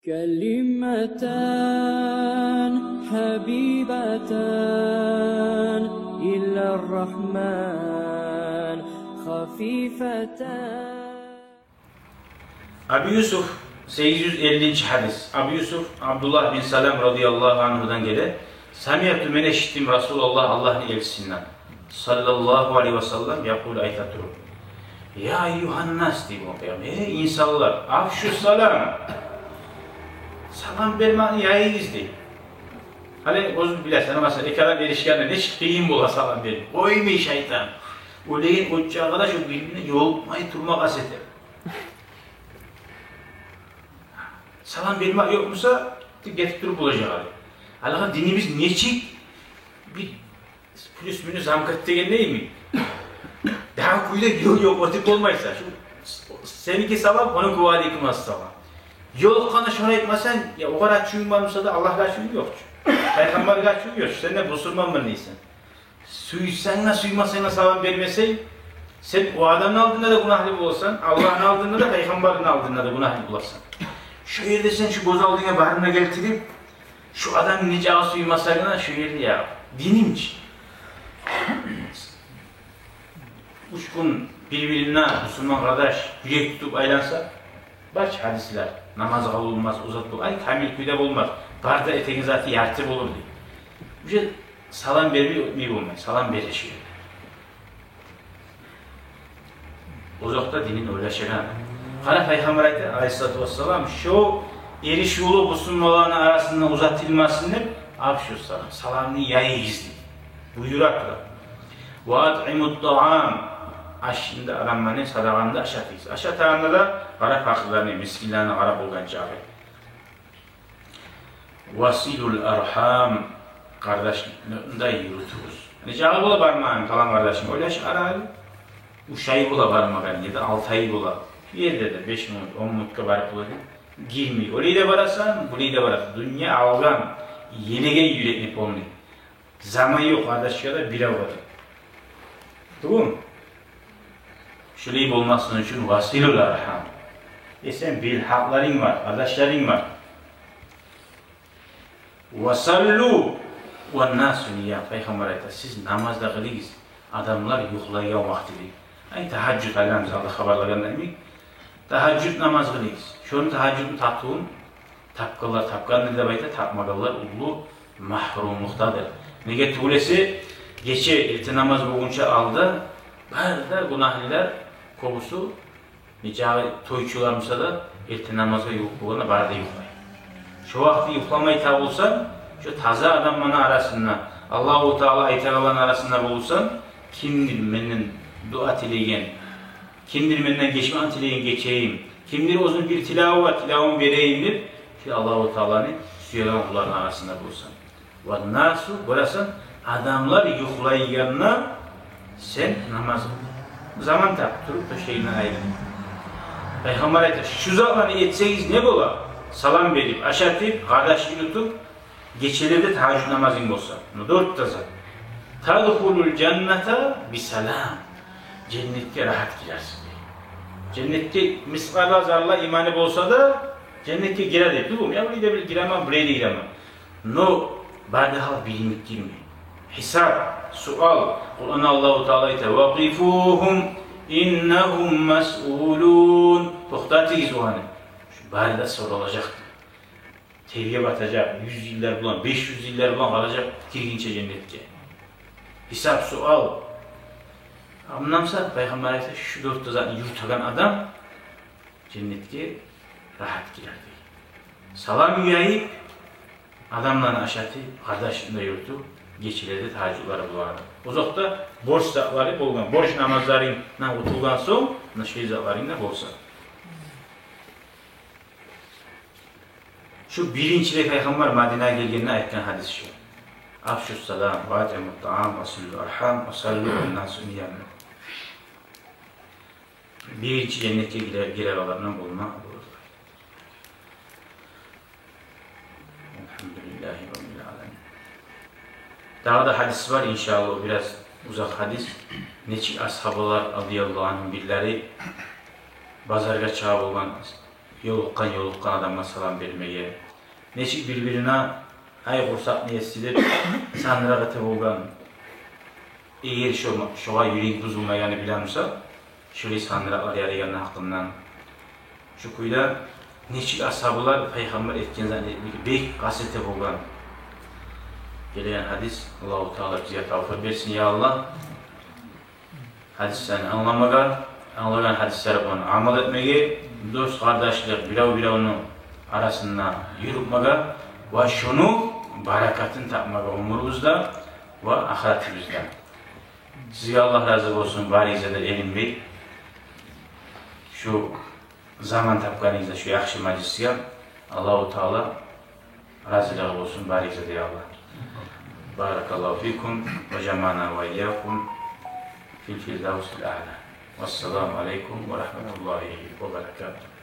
كلمتان حبيبتان إلى الرحمن خفيفتان. Abi Yusuf 850. hadis. Abi Yusuf Abdullah bin Salam radıyallahu anhu'dan gelir. Samiyatü men eşittim Resulullah Allah'ın elçisinden sallallahu aleyhi ve sellem yakul aytaturu. Ya Yuhannas diye bu peygamber. Ey insanlar, afşu salam. Salam vermeni yayınız diye. Hani bozuk bilersen ama sen ekadan erişkenle ne çıkayım bola salam verin. Koymuyor şeytan. Oleyin koca arkadaş o birbirine yolmayı durmak aseter. Salam vermek yok musa getirip bulacak. Allah'a dinimiz niçin bir plus minus zamkat degen değil mi? Daha kuyuda yok o tip olmaysa. Seninki salam, onun kuvali yıkılmaz salam. Yol kana şuna etmezsen, ya o kadar çuyun varmışsa da Allah kaçıyor yok. Peygamber kaçıyor yok. Sen de busurman mı neysen? Suysanla suymasayla salam vermeseyin, sen o adamın aldığında da günahlı bulursan, Allah'ın aldığında da Peygamber'in aldığında da günahlı bulursan. Şu yerde sen şu göz aldığına baharına getirip, şu adam nicağı suymasayla şu yerde ya, dinimci. Uçkun birbirine Müslüman kardeş yürek tutup aylansa, baş hadisler, namaz kabul olmaz, uzatmak, ay kamil küdep olmaz, barda eteğin zatı yartıb olur diye. Bu şey salam vermeyi olmaz, salam vereşiyor. Uzakta dinin öyle şeyler. Hani Peygamber Aleyhisselatü Vesselam şu eriş yolu Müslümanların arasında uzatılmasını afşu salam, salamını yayı gizli. Buyurakla. وَاَطْعِمُ الطَّعَامِ Aşında aranmanın sadakanda aşatıyız. Aşat ağında da Arap haklarını, miskinlerini Arap olgan çağı. وَصِلُ الْاَرْحَامِ Kardeşliğinde yürütürüz. Yani çağı bula barmağın kalan kardeşim. Öyle şey arayı. Uşayı bula barmağın ya da 6 ayı bula. Bir yerde de 5 minut, 10 minutka barıp bula. Girmiyor. Orayı da barasan, burayı da barasan. Dünya avgan, yenegen yüreklik olmuyor. Zaman yok kardeş ya da bile var. Doğru mu? Şöyle olmasının için vasilul arham. Sen bil hakların var, kardeşlerin var. Vasallu ve nasu niyam. Peygamber ayette siz namazda kılıyız. Adamlar yuhlayan vaktidir. Ay tehaccüd alamız Allah haberlerinde mi? Tehaccüd namaz kılıyız. Şunu tehaccüdü tatığın tapkılar, tapkan ne bayta tapmagalar ulu mahrumluktadır. Nege tuğlesi geçe ilti namaz boğunca aldı. Barda günahliler kovusu nicağı toyçularmışsa da ilti namaza yuhluğuna barda yuhlayın. Şu vakti yuhlamayı tabi olsan, şu taza adamların arasında, Allah-u Teala ayetagaların arasında bulursan, kimdir menden dua tileyen, kimdir menden geçme tileyen geçeyim, kimdir uzun bir tilavı var, tilavımı vereyimdir, ki Allah-u Teala'nın süyelan kulların arasında bulursan. Ve nasu, burası adamlar yuhlayanına sen namaz kıl. Zaman tap, durup da şeyine ayrılın. Peygamber ayette, şu zamanı etseniz ne bola? Salam verip, aşatıp, kardeşliği tutup, geçelerde tehaccüd namazın olsa. 4 taza. Tadhulul cennete bisalam. Cennette rahat girersin. Cennette misqala zarla imanı olsa da cennette girer de. Durum ya buraya da giremem, buraya da giremem. No, bardahal bilinlik girmiyor. Hisab, sual. Kur'an Allah-u Teala'yı tevakifuhum innehum mes'ulun. Tohtatıyız o hani. Şu barda sorulacak. Tevye batacak. 100 yıllar bulan, 500 yıllar bulan kalacak. Girginçe cennetçe. Hisab, sual. Anlamsa Peygamber ise şu 4 zaten yurtagan adam cennetke rahat girer diye. Salam yayıp adamların aşatı kardeşinde yurtu geçilerde tehaccüdleri bulardı. Uzakta borç zatları bolgan, borç namazlarına utulgan son, şey zatlarına bolsa. Şu birinci Peygamber Madine'ye geldiğinde ayetken hadis şu. Afşus salam, vâtemut ta'am, asillu arham, asallu ennâsu niyam. Birinci cennete girer olanlarından bulunmak olur. Elhamdülillahi Rabbil alemin. Daha da hadis var inşallah, biraz uzak hadis. Neçik ashabalar radıyallahu anhum birleri bazarga çağı olan yoluqqan adamga salam vermeye, neçik birbirine ay kursak niyesidir, sandırağı tevogan, eğer şoğa yürek buzulmayanı bilemse, şöyle sandıraklar yarayanın hakkından, şu kuyda neçik ashabılar Peygamber etken zannetmek, bek kasete boğan. Gelen hadis, Allah-u Teala bize tavfır versin ya Allah. Hadislerini anlayan hadisleri onu amal etmeye, dost kardeşlik, biravunu arasında yürütmeye ve şunu barakatını tapmaya umurumuzda ve ahiretimizde. Size Allah razı olsun, barizedir Elim Bey. Şu zaman tapkanızda şu yaxşı meclisiye Allah-u Teala razılığı olsun, barizedir ya Allah. Barakallahu fikum ve cemana ve iyyakum fil firdevsil a'la. Vesselamu aleyküm ve rahmetullahi ve berekatuhu.